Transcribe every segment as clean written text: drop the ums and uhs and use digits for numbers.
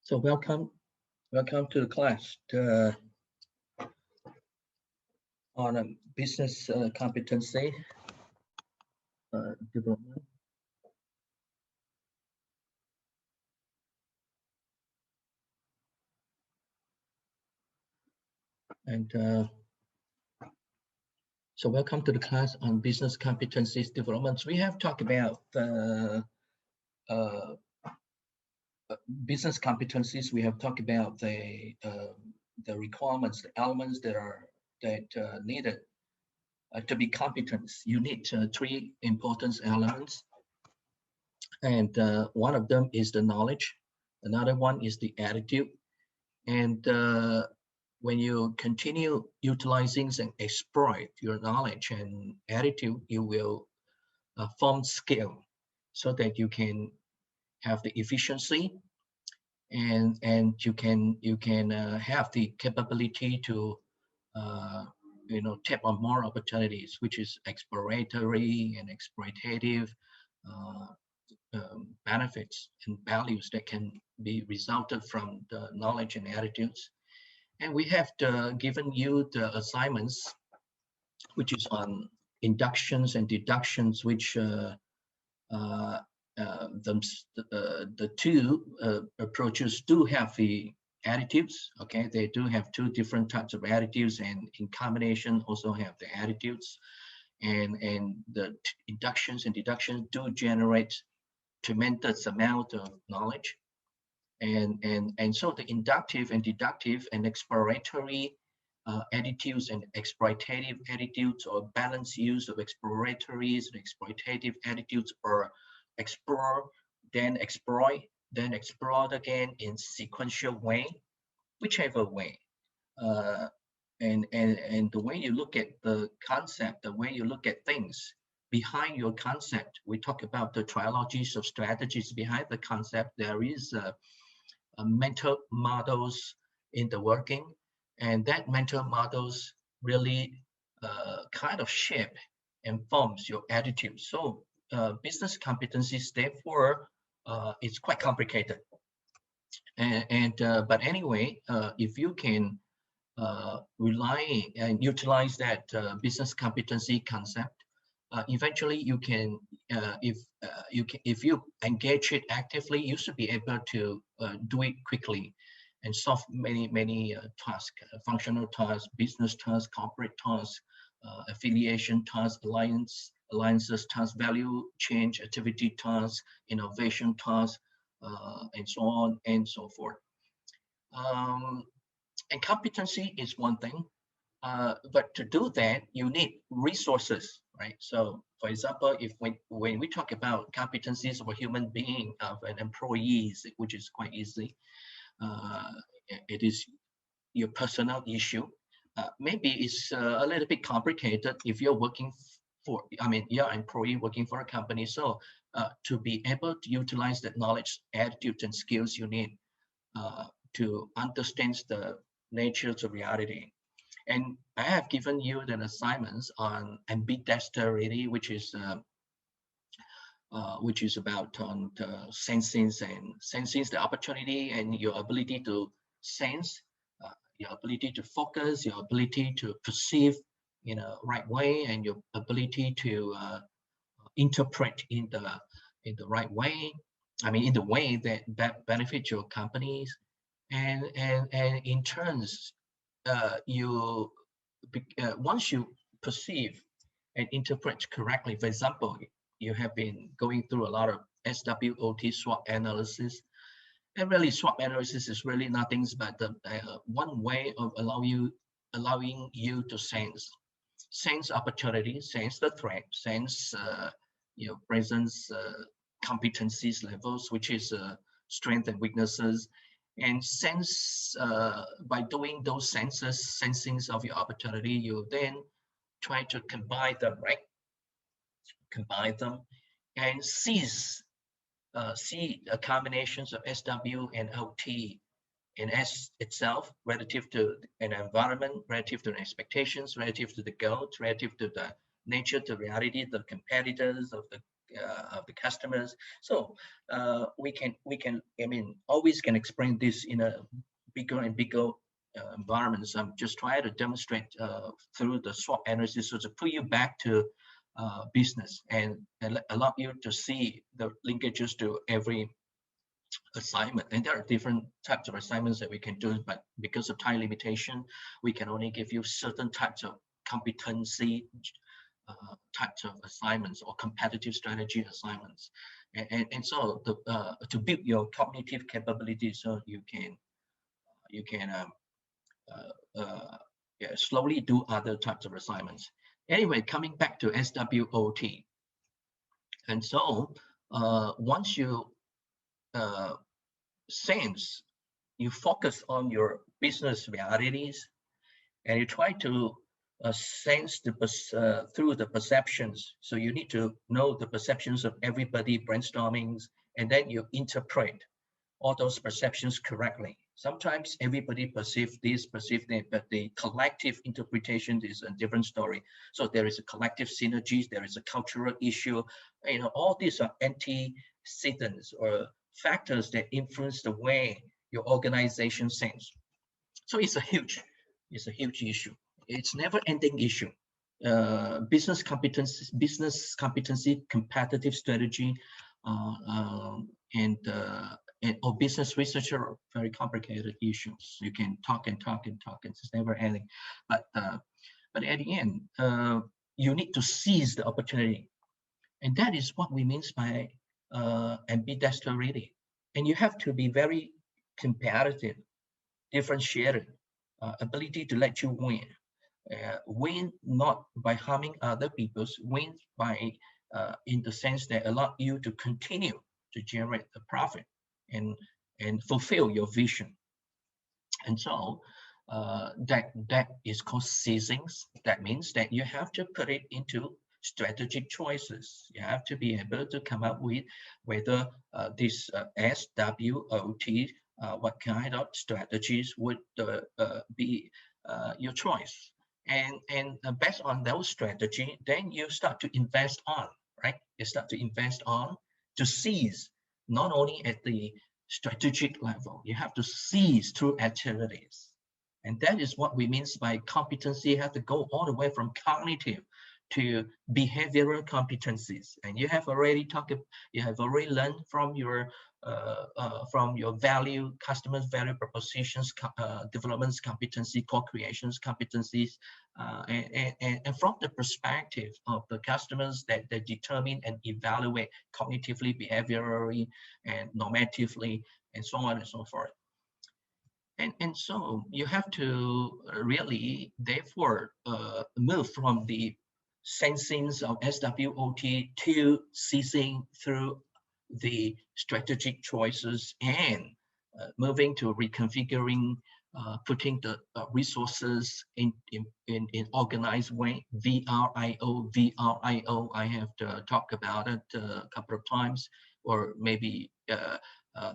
So welcome to the class on business competency development. And so welcome to the class on business competencies development. We have talked about business competencies. We have talked about the requirements, the elements that are needed to be competent. You need three important elements, and one of them is the knowledge. Another one is the attitude, and when you continue utilizing and exploit your knowledge and attitude, you will form skill so that you can have the efficiency and you can have the capability to tap on more opportunities, which is exploratory and exploitative benefits and values that can be resulted from the knowledge and attitudes. And we have given you the assignments, which is on inductions and deductions, which the two approaches do have the attitudes. Okay, they do have two different types of attitudes, and in combination also have the attitudes. And the inductions and deductions do generate tremendous amount of knowledge. And so the inductive and deductive and exploratory attitudes and exploitative attitudes, or balanced use of exploratory and exploitative attitudes, or explore, then exploit, then explored again in sequential way, whichever way. And the way you look at the concept, the way you look at things behind your concept, we talk about the trilogies of strategies behind the concept. There is mental models in the working, and that mental models really kind of shape and forms your attitude. So business competencies, therefore, it's quite complicated. But anyway, if you can rely and utilize that business competency concept, eventually you can, if you engage it actively, you should be able to do it quickly and solve many tasks, functional tasks, business tasks, corporate tasks, affiliation tasks, alliances tasks, value change activity tasks, innovation tasks, and so on and so forth. And competency is one thing, but to do that, you need resources, right? So, for example, if when we talk about competencies of a human being, of an employee, which is quite easy, it is your personal issue. Maybe it's a little bit complicated if you're working for, you're an employee working for a company. So to be able to utilize that knowledge, attitude, and skills you need to understand the nature of reality. And I have given you the assignments on ambidexterity, which is about on the sensing the opportunity and your ability to sense, your ability to focus, your ability to perceive in a right way, and your ability to interpret in the right way. In the way that benefits your companies, and in turns, once you perceive and interpret correctly. For example, you have been going through a lot of SWOT, SWOT analysis, and really SWOT analysis is really nothing but the one way of allowing you to sense opportunity, sense the threat, sense your presence, competencies levels, which is strength and weaknesses, and sense by doing those sensings of your opportunity, you then try to combine them, right? Combine them and see combinations of SW and OT in S itself, relative to an environment, relative to the expectations, relative to the goals, relative to the nature, the reality, the competitors of the of the customers. So we can, I mean, always can explain this in a bigger and bigger environments. I'm just trying to demonstrate through the SWOT analysis, so to put you back to business and allow you to see the linkages to every assignment. And there are different types of assignments that we can do, but because of time limitation, we can only give you certain types of competency types of assignments or competitive strategy assignments. And so to build your cognitive capabilities, so you can yeah, slowly do other types of assignments. Anyway, coming back to SWOT. And so once you sense, you focus on your business realities, and you try to sense through the perceptions. So you need to know the perceptions of everybody brainstorming, and then you interpret all those perceptions correctly. Sometimes everybody perceive this, perceive that, but the collective interpretation is a different story. So there is a collective synergies, there is a cultural issue. You know, all these are antecedents or factors that influence the way your organization thinks. So it's a huge issue. It's never-ending issue. Business competency, competitive strategy, and or business research are very complicated issues. You can talk and talk and talk, and it's never ending. But at the end, you need to seize the opportunity, and that is what we mean by ambidexterity. And you have to be very competitive, differentiated, ability to let you win. Win not by harming other people's, win by in the sense that allow you to continue to generate the profit and fulfill your vision. And so that is called seizings. That means that you have to put it into strategic choices. You have to be able to come up with whether this SWOT, what kind of strategies would be your choice. And based on those strategy, then you start to invest on, right? You start to invest on to seize, not only at the strategic level, you have to seize through activities. And that is what we mean by competency. You have to go all the way from cognitive to behavioral competencies. And you have already learned from your value, customers' value propositions, developments competency, co-creations competencies, and from the perspective of the customers that determine and evaluate cognitively, behaviorally, and normatively, and so on and so forth. And so you have to really, therefore, move from the sensings of SWOT to seizing through the strategic choices and moving to reconfiguring, putting the resources in organized way. VRIO. I have to talk about it a couple of times, or maybe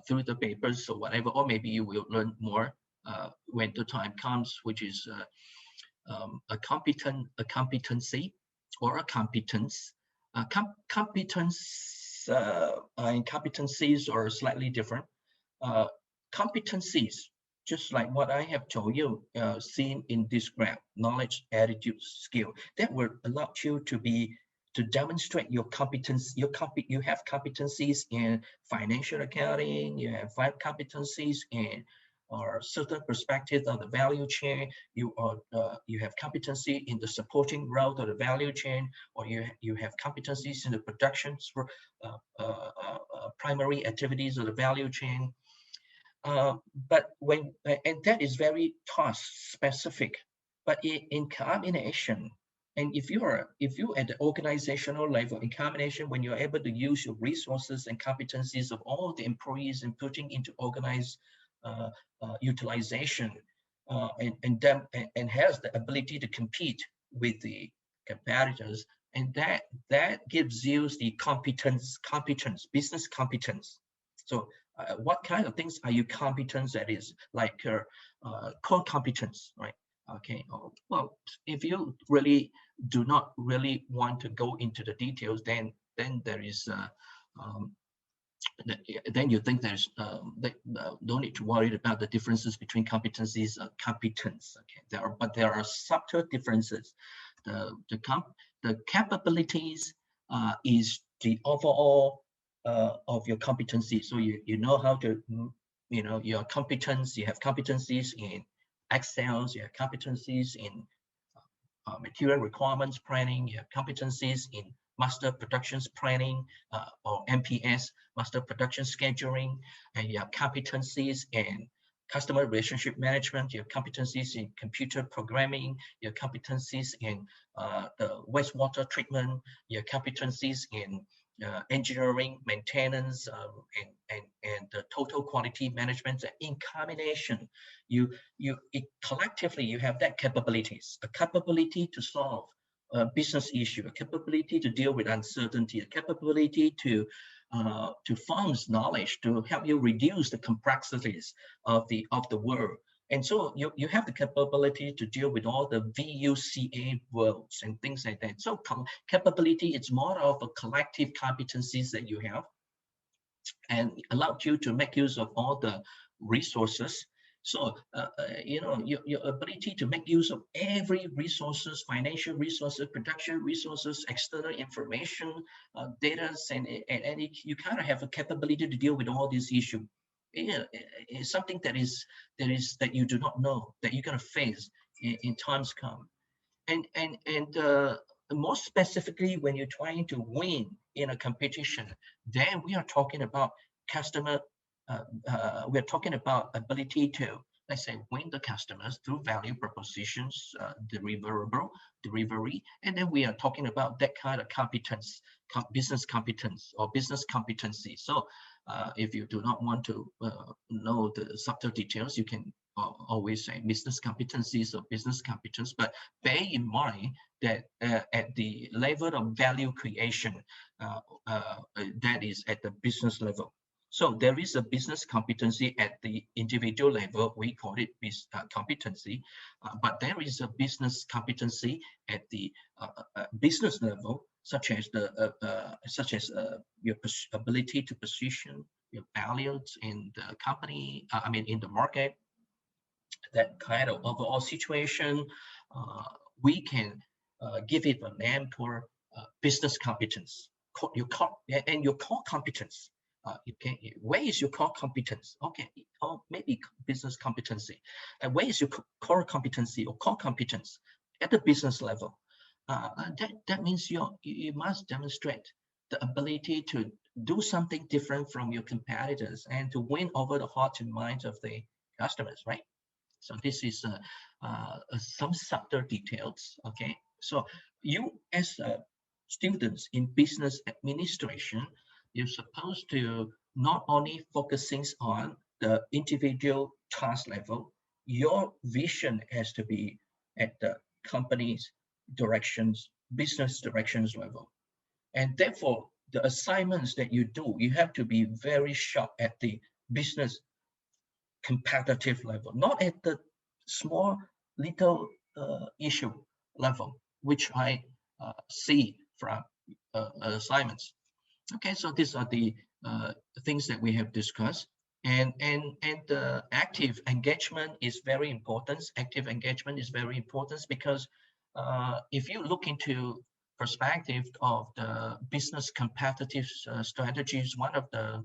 through the papers or whatever, or maybe you will learn more when the time comes, which is a competency or a competence. Competence and competencies are slightly different. Competencies, just like what I have told you, seen in this graph, knowledge, attitude, skill, that will allow you to demonstrate your competence. You have competencies in financial accounting. You have competencies in or certain perspectives of the value chain. You have competency in the supporting role of the value chain, or you have competencies in the productions for primary activities of the value chain. But and that is very task specific. But in combination, and if you at the organizational level, in combination, when you're able to use your resources and competencies of all the employees and putting into organized utilization, and has the ability to compete with the competitors, and that gives you the competence, business competence. So what kind of things are you competent? That is like core competence, right? Okay. Well, if you really do not really want to go into the details, then then there is then you think there's don't need to worry about the differences between competencies and competence. Okay, there are subtle differences. The capabilities is the overall of your competency. So you know how to, your competence. You have competencies in Excel. You have competencies in material requirements planning. You have competencies in master productions planning, or MPS, master production scheduling, and you have competencies in customer relationship management, your competencies in computer programming, your competencies in the wastewater treatment, your competencies in engineering, maintenance, and the total quality management. In combination, collectively you have that capabilities, a capability to solve a business issue, a capability to deal with uncertainty, a capability to farm knowledge to help you reduce the complexities of the world. And so you have the capability to deal with all the VUCA worlds and things like that. So capability, it's more of a collective competencies that you have, and allowed you to make use of all the resources. So, your ability to make use of every resources, financial resources, production resources, external information, data, and you kind of have a capability to deal with all these issues. It's something that you do not know, that you're going to face in times come. And more specifically, when you're trying to win in a competition, then we are talking about we're talking about ability to, let's say, win the customers through value propositions, delivery, and then we are talking about that kind of competence, business competence or business competency. So if you do not want to know the subtle details, you can always say business competencies or business competence, but bear in mind that at the level of value creation, that is at the business level. So there is a business competency at the individual level. We call it competency, but there is a business competency at the business level, such as your ability to position your values in the company. In the market. That kind of overall situation, we can give it a name called business competence. Your core competence. Where is your core competence? Okay, or maybe business competency. And where is your core competency or core competence at the business level? That means you must demonstrate the ability to do something different from your competitors and to win over the hearts and minds of the customers, right? So this is some subtle details. Okay, so you as students in business administration, you're supposed to not only focusing on the individual task level, your vision has to be at the company's directions, business directions level. And therefore, the assignments that you do, you have to be very sharp at the business competitive level, not at the small little issue level, which I see from assignments. Okay, so these are the things that we have discussed, and active engagement is very important. Active engagement is very important because if you look into perspective of the business competitive strategies, one of the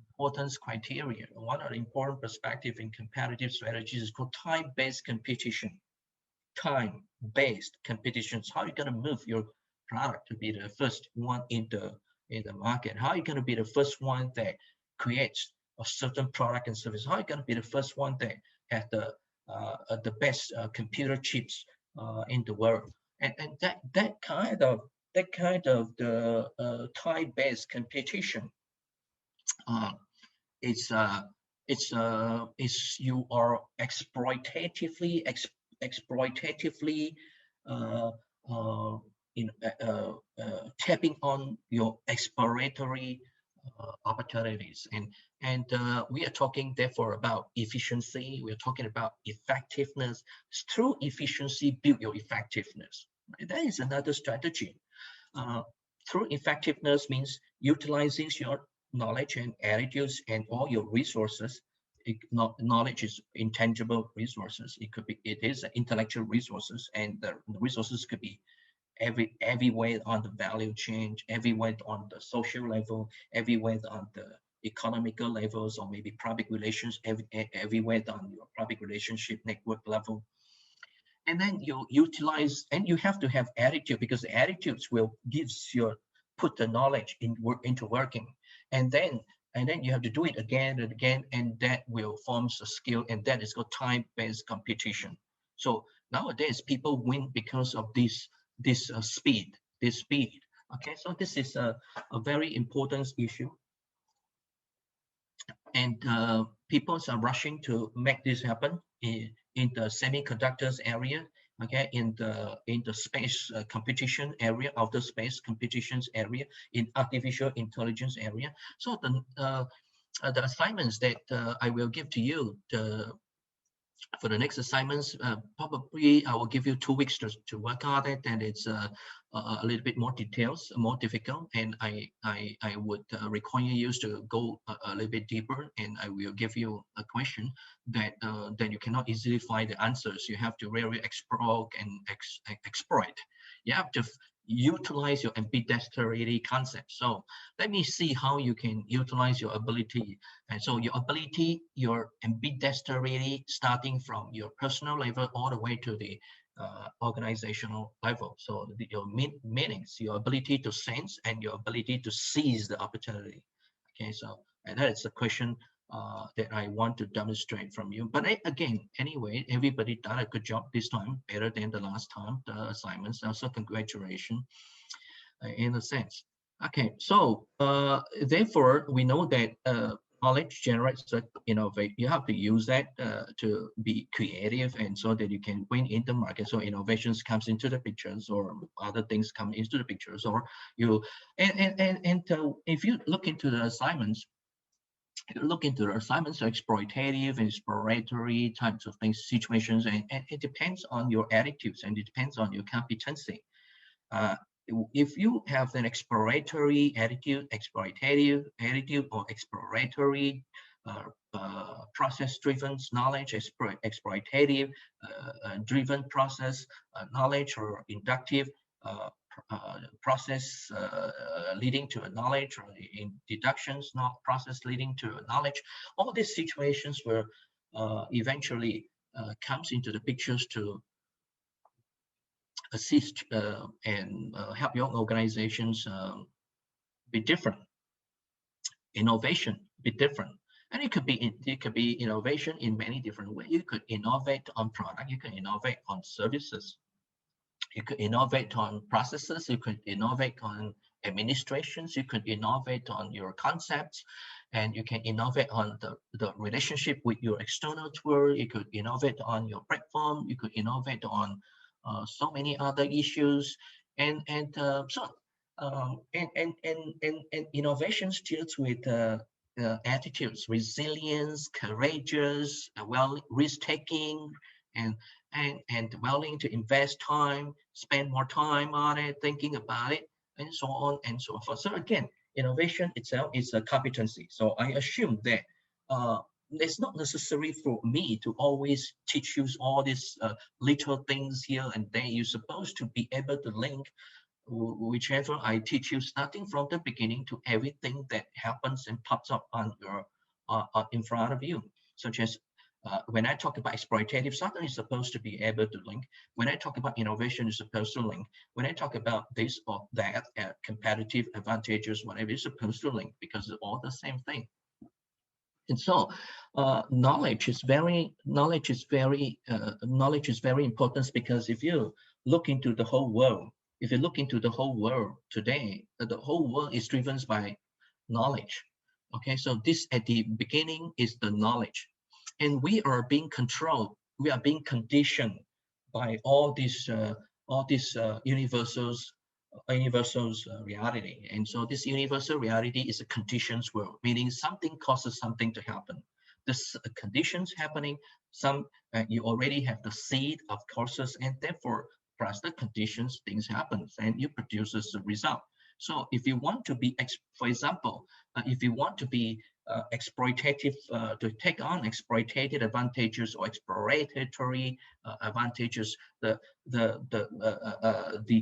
important criteria, one of the important perspective in competitive strategies is called time-based competition. Time-based competitions. How are you going to move your product to be the first one in the market? How are you going to be the first one that creates a certain product and service? How are you going to be the first one that has the best computer chips in the world? And that kind of the time-based competition. It's you are exploitatively tapping on your exploratory opportunities, and we are talking therefore about efficiency. We are talking about effectiveness. Through efficiency, build your effectiveness. That is another strategy. True effectiveness means utilizing your knowledge and attitudes and all your resources. Knowledge is intangible resources. It is intellectual resources, and the resources could be everywhere on the value chain, everywhere on the social level, everywhere on the economical levels, or maybe public relations, everywhere on your public relationship network level. And then you utilize, and you have to have attitude, because the attitudes will gives your put the knowledge into working, and then you have to do it again and again, and that will form a skill, and that is called time-based competition. So nowadays people win because of this speed. Okay, so this is a very important issue, and people are rushing to make this happen in the semiconductors area, okay, in the space competition area, outer space competitions area, in artificial intelligence area. So the assignments that I will give to you, for the next assignments, probably I will give you 2 weeks to work on it, and it's a little bit more details, more difficult, and I would require you to go a little bit deeper, and I will give you a question that you cannot easily find the answers. You have to really explore and exploit. You have to utilize your ambidexterity concept. So let me see how you can utilize your ability. And so your ability, your ambidexterity, starting from your personal level all the way to the organizational level. So your meanings, your ability to sense, and your ability to seize the opportunity. Okay, so and that is a question that I want to demonstrate from you. But again, anyway, everybody done a good job this time, better than the last time, the assignments. Also, congratulations in a sense. Okay, so therefore, we know that knowledge generates innovate. You have to use that to be creative, and so that you can win in the market. So innovations comes into the pictures, or other things come into the pictures, or you if you look into the assignments, exploitative and exploratory types of things, situations, and it depends on your attitudes, and it depends on your competency. Uh, if you have an exploratory attitude, exploitative attitude, or exploratory process-driven knowledge, exploitative driven process knowledge, or inductive uh, process leading to a knowledge, or in deductions, not process leading to a knowledge. All these situations where eventually comes into the pictures to assist and help your organizations be different. Innovation be different, and it could be innovation in many different ways. You could innovate on product, you can innovate on services, you could innovate on processes, you could innovate on administrations, you could innovate on your concepts, and you can innovate on the relationship with your external world. You could innovate on your platform, you could innovate on so many other issues, and so and innovations deals with attitudes, resilience, courageous, well, risk taking, and and willing to invest time, spend more time on it, thinking about it, and so on and so forth. So again, innovation itself is a competency. So I assume that it's not necessary for me to always teach you all these little things here and there. You're supposed to be able to link whichever I teach you, starting from the beginning to everything that happens and pops up on your in front of you, such as when I talk about exploitative, something is supposed to be able to link. When I talk about innovation, it's supposed to link. When I talk about this or that, competitive advantages, whatever, it's supposed to link, because it's all the same thing. And so, knowledge is very important, because if you look into the whole world, if you look into the whole world today, the whole world is driven by knowledge. Okay, so this at the beginning is the knowledge, and we are being controlled, we are being conditioned by all these universals reality. And so this universal reality is a conditions world, meaning something causes something to happen. This conditions happening, you already have the seed of causes, and therefore plus the conditions, things happen, and you produces the result. So if you want to be, for example, if you want to be exploitative, to take on exploitative advantages or exploratory advantages, the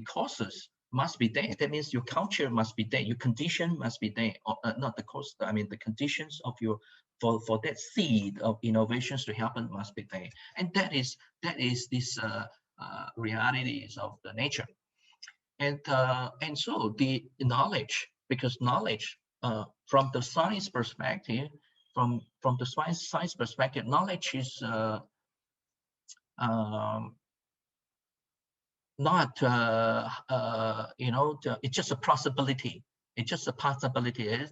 causes must be there. That means your culture must be there, your condition must be there, or not the cost. I mean the conditions of your for that seed of innovations to happen must be there, and that is this realities of the nature. And so the knowledge, because knowledge from the science perspective, from the science perspective, knowledge is um, not it's just a possibility. It's just a possibility.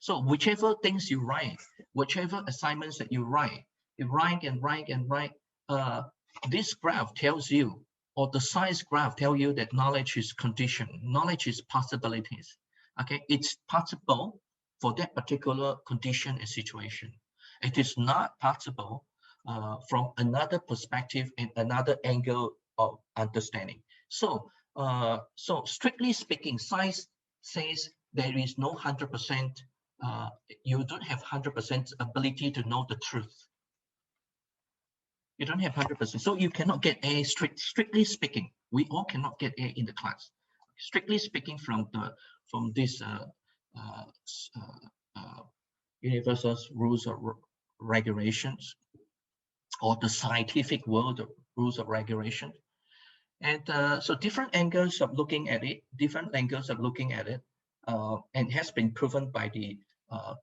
So whichever things you write, whichever assignments that you write and write and write. This graph tells you, or the science graph tell you, that knowledge is condition, knowledge is possibilities. Okay, it's possible for that particular condition and situation. It is not possible from another perspective and another angle of understanding. So, so strictly speaking, science says there is no 100%. You don't have 100% ability to know the truth. You don't have 100%, so you cannot get A. Strictly speaking, we all cannot get A in the class. Strictly speaking, from this universal rules or regulations, or the scientific world of rules of regulation. And so different angles of looking at it, and has been proven by the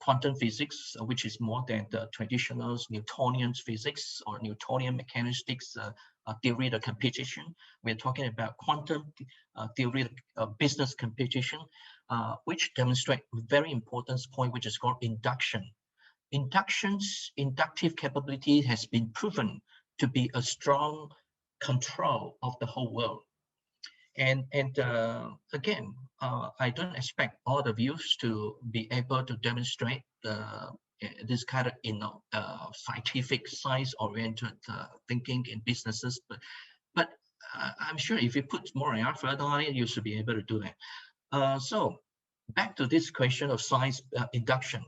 quantum physics, which is more than the traditional Newtonian physics or Newtonian mechanics theory of computation. We're talking about quantum theory of business computation, which demonstrate a very important point, which is called induction. Inductive capability has been proven to be a strong control of the whole world. And again, I don't expect all of you to be able to demonstrate this kind of scientific, science-oriented thinking in businesses, but I'm sure if you put more effort on it, you should be able to do that. So back to this question of science induction.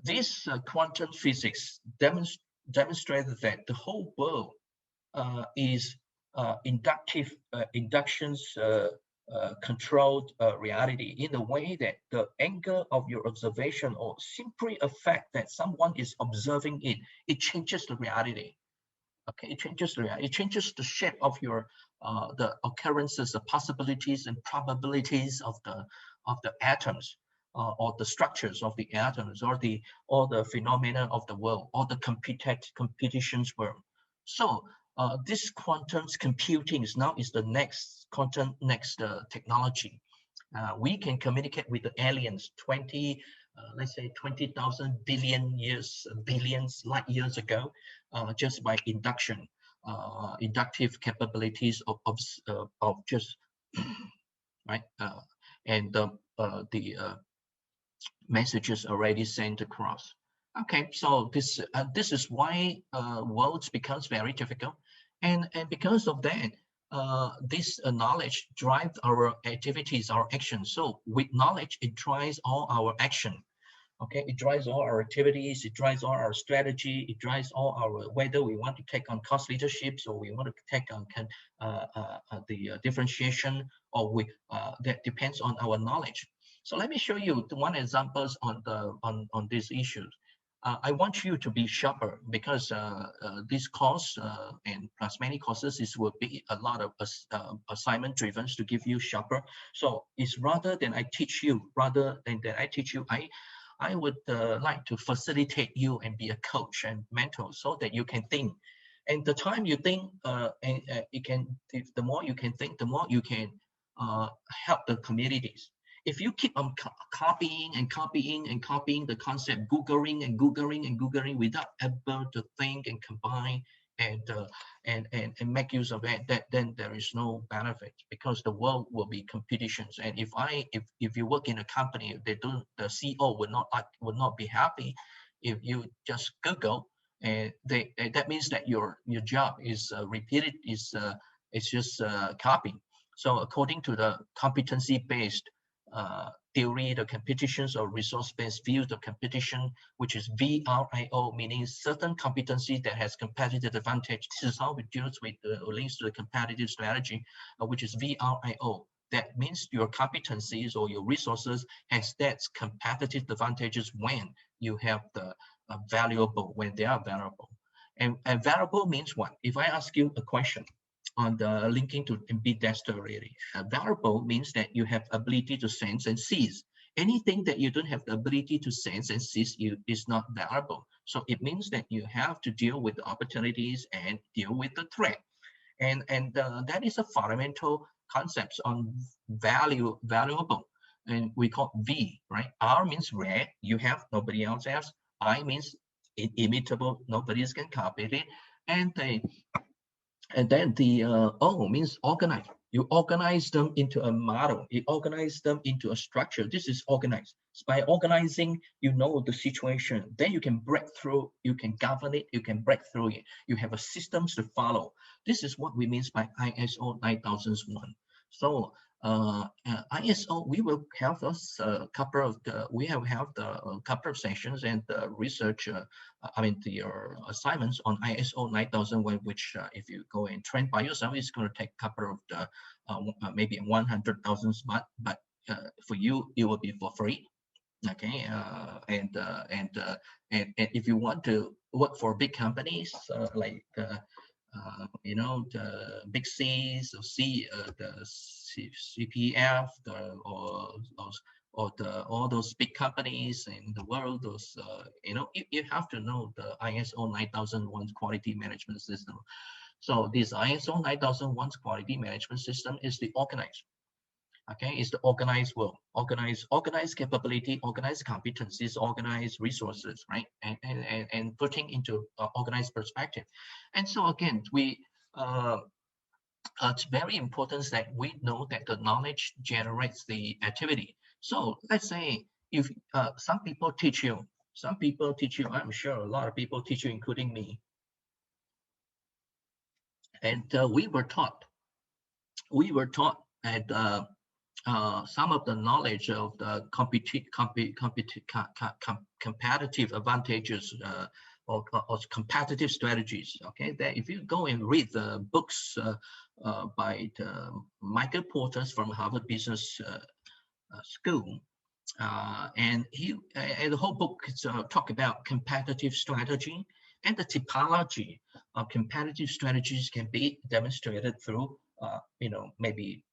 This quantum physics demonstrated that the whole world is inductions controlled reality, in a way that the angle of your observation, or simply a fact that someone is observing it, it changes the reality. Okay, it changes the reality. It changes the shape of your the occurrences, the possibilities and probabilities of the atoms, or the structures of the atoms, or the phenomena of the world, or the competitions world. So this quantum computing is the next quantum technology. We can communicate with the aliens let's say 20,000 billions light years ago, just by induction, inductive capabilities of just right, and the messages already sent across. Okay, so this is why worlds becomes very difficult, and because of that, this knowledge drives our activities, our actions. So with knowledge, it drives all our action. Okay, it drives all our activities, it drives all our strategy, it drives all our, whether we want to take on cost leaderships, or we want to take on the differentiation, or that depends on our knowledge. So let me show you one examples on these issues. I want you to be sharper, because this course and plus many courses will be a lot of assignment driven to give you sharper. So it's rather than I teach you, I would like to facilitate you and be a coach and mentor, so that you can think. And the time you think, the more you can think, the more you can help the communities. If you keep on copying the concept, Googling without able to think and combine and make use of it, then there is no benefit, because the world will be competitions. And if you work in a company, the CEO would not be happy if you just Google, and that means that your job is repeated, it's just copy. So according to the competency based theory of competitions or resource-based views of competition, which is VRIO, meaning certain competency that has competitive advantage. This is how we deal with links to the competitive strategy, which is VRIO. That means your competencies or your resources has that competitive advantages when you have the valuable, when they are valuable. And valuable means what? If I ask you a question on the linking to ambidexter already, valuable means that you have ability to sense and seize. Anything that you don't have the ability to sense and seize is not valuable. So it means that you have to deal with the opportunities and deal with the threat. And that is a fundamental concept on valuable. And we call V, right? R means rare, you have, nobody else has. I means inimitable, nobody else can copy it. And then the O means organize. You organize them into a model. You organize them into a structure. This is organized. So by organizing, you know the situation. Then you can break through. You can govern it. You can break through it. You have a systems to follow. This is what we mean by ISO 9001. So ISO, we will have a couple of couple of sessions and research. The assignments on ISO 9001, which if you go and train by yourself, it's going to take a couple of the maybe 100,000 baht, but for you, it will be for free. Okay, and if you want to work for big companies like the big C's or the CPF, all those big companies in the world, you have to know the ISO 9001 quality management system. So this ISO 9001 quality management system is the organized. Okay, it's the organized world, organized capability, organized competencies, organized resources, right? And putting into organized perspective. And so again, it's very important that we know that the knowledge generates the activity. So let's say if some people teach you, I'm sure a lot of people teach you, including me. And we were taught that some of the knowledge of the competitive advantages or competitive strategies. Okay, that if you go and read the books by Michael Porter from Harvard Business School, and the whole book is talk about competitive strategy, and the typology of competitive strategies can be demonstrated through maybe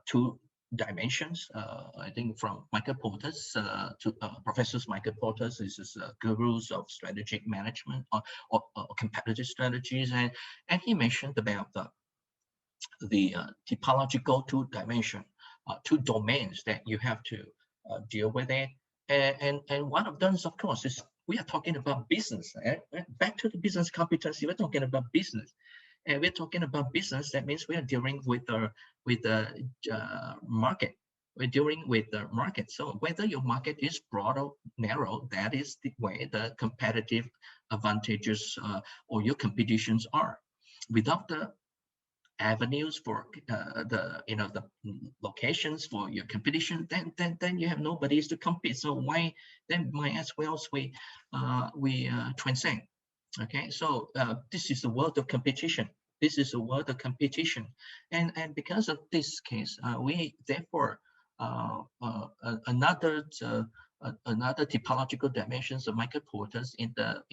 two dimensions. I think from Michael Porter's to Professor Michael Porter's, this is gurus of strategic management or competitive strategies, and he mentioned about the typological two dimension, two domains that you have to deal with it, and one of them, of course, is we are talking about business. Back to the business competency, we're talking about business. And we're talking about business. That means we are dealing with the market. We're dealing with the market. So whether your market is broad or narrow, that is the way the competitive advantages or your competitions are. Without the avenues for the locations for your competition, then you have nobody to compete. So why then might as well we transcend. Okay, so this is the world of competition. This is a world of competition, and because of this case, we therefore another typological dimensions of Michael Porter's in the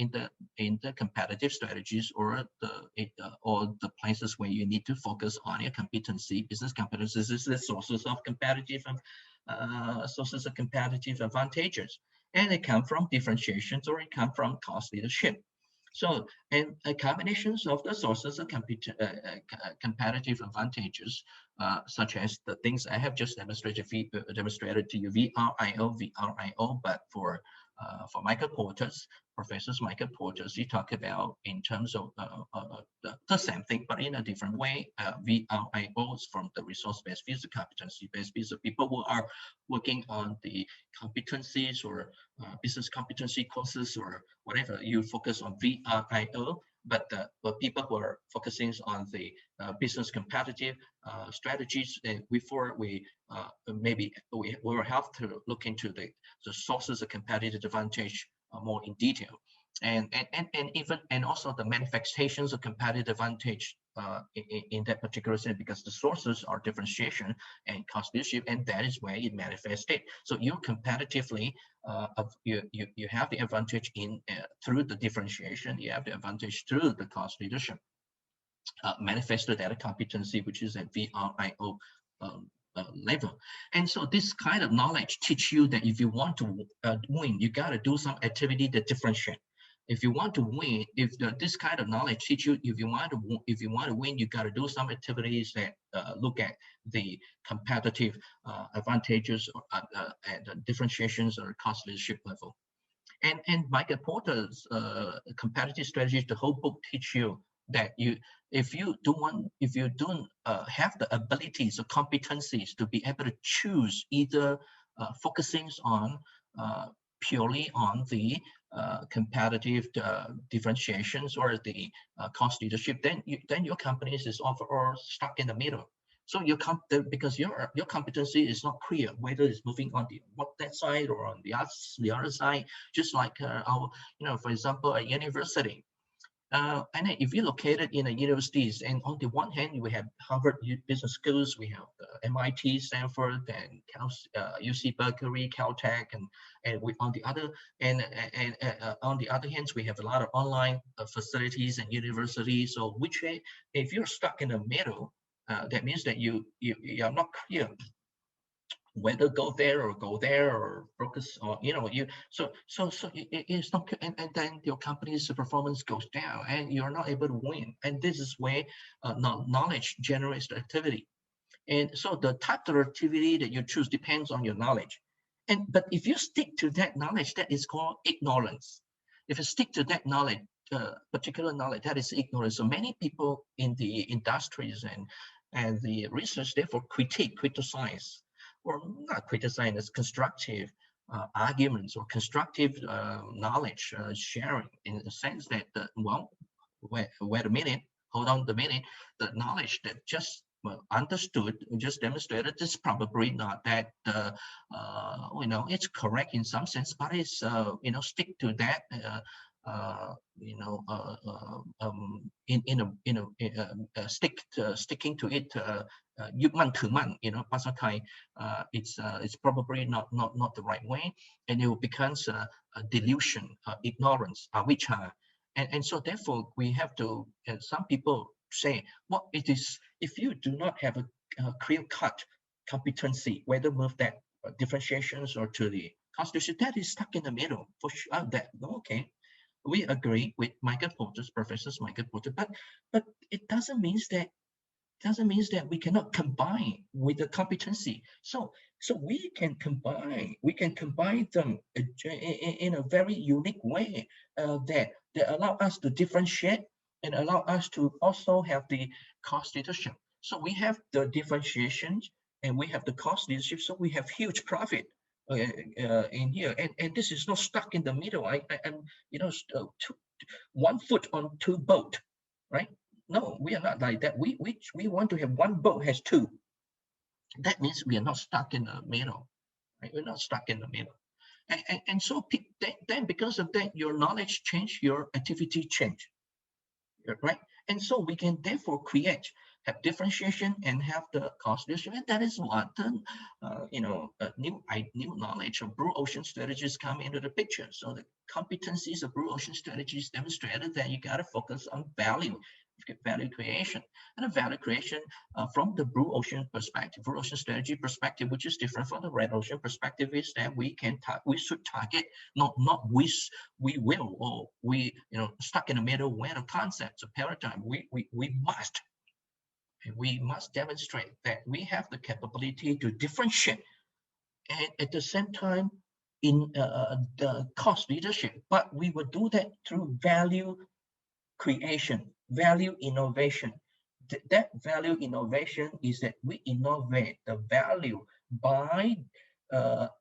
competitive strategies or the places where you need to focus on your competency, business competencies, is the sources of competitive advantages, and it come from differentiations or it come from cost leadership. So, and combinations of the sources of competitive advantages, such as the things I have just demonstrated to you, VRIO, but for Michael Porter's, Professor Michael Porter's, he talk about in terms of the same thing, but in a different way. VRIOs from the resource-based views, the competency-based views of people who are working on the competencies or business competency courses or whatever. You focus on VRIO, but people who are focusing on the business competitive strategies, before we maybe we will have to look into the sources of competitive advantage more in detail, and even and also the manifestations of competitive advantage in that particular sense, because the sources are differentiation and cost leadership, and that is where it manifested. So you competitively you have the advantage in through the differentiation, you have the advantage through the cost leadership, manifested at a competency which is at VRIO level. And so this kind of knowledge teach you that if you want to win, you got to do some activity that differentiate. If you want to win, if this kind of knowledge teach you, if you want to win, you got to do some activities that look at the competitive advantages and differentiations or cost leadership level. And Michael Porter's competitive strategies, the whole book teach you that if you don't have the abilities or competencies to be able to choose either focusing on purely on the competitive differentiations or the cost leadership, then your company is overall stuck in the middle. So because your competency is not clear whether it's moving on that side or on the other side. Just like our, for example, a university. And if you're located in a universities, and on the one hand we have Harvard Business Schools, we have MIT, Stanford, and UC Berkeley, Caltech, and we on the other hand we have a lot of online facilities and universities. So which way, if you're stuck in the middle, that means that you are not clear whether go there or focus, or it's not, and then your company's performance goes down and you're not able to win. And this is where knowledge generates the activity. And so the type of activity that you choose depends on your knowledge. But if you stick to that knowledge, that is called ignorance. If you stick to that knowledge, particular knowledge, that is ignorance. So many people in the industries and the research therefore criticize, or not criticize, as constructive arguments or constructive knowledge sharing, in the sense that wait a minute, hold on a minute, the knowledge that just understood, just demonstrated, is probably not that it's correct in some sense, but it's stick to that sticking to it ยึดมั่นถือมั่น ภาษา Thai, it's probably not the right way, and it becomes a delusion, ignorance, avijja. And so therefore we have to, some people say, what it is, if you do not have a clear-cut competency, whether move that differentiations or to the constitution, that is stuck in the middle for sure. That okay, we agree with Professor Michael Porter, but it doesn't mean that we cannot combine with the competency. So we can combine them in a very unique way that allow us to differentiate and allow us to also have the cost leadership. So we have the differentiations and we have the cost leadership. So we have huge profit in here, and this is not stuck in the middle. I'm one foot on two boat, right? No, we are not like that. We want to have one boat has two. That means we are not stuck in the middle, right? We're not stuck in the middle. And so then because of that, your knowledge change, your activity change, right? And so we can therefore have differentiation and have the cost leadership. And that is what new knowledge of blue ocean strategies come into the picture. So the competencies of blue ocean strategies demonstrated that you got to focus on value creation, and a value creation from the blue ocean perspective, blue ocean strategy perspective, which is different from the red ocean perspective, is that we should target, not we will, or we stuck in the middle when a concept, a paradigm. We must demonstrate that we have the capability to differentiate, and at the same time in the cost leadership. But we will do that through value creation, value innovation. That value innovation is that we innovate the value by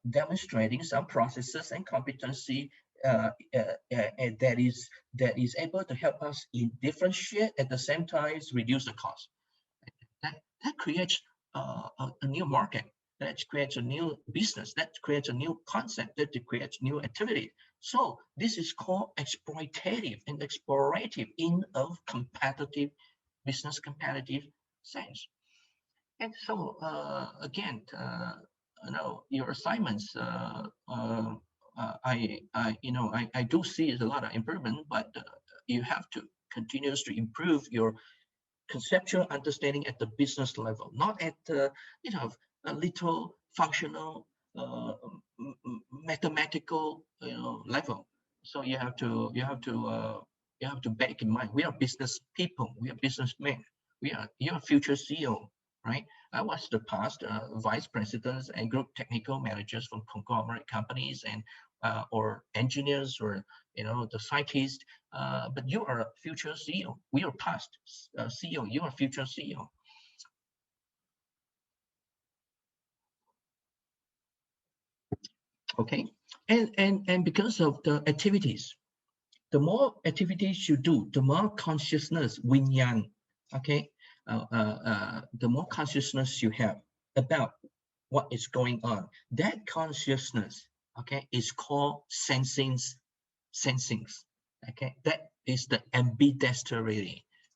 demonstrating some processes and competency and that is able to help us in differentiate at the same time reduce the cost. That creates a new market, that creates a new business, that creates a new concept, that creates new activity. So this is called exploitative and explorative in a competitive business competitive sense. And so again, your assignments, I do see a lot of improvement, but you have to continuously improve your conceptual understanding at the business level, not at the a little functional mathematical level. So you have to bear in mind, we are business people, we are businessmen, you're a future CEO, right? I was the past vice presidents and group technical managers from conglomerate companies and or engineers or the scientists, but you are a future CEO. We are past CEO. You are future CEO. Okay, and because of the activities, the more activities you do, the more consciousness, winyan, okay, the more consciousness you have about what is going on. That consciousness, okay, is called sensings. Okay, that is the ambidexterity.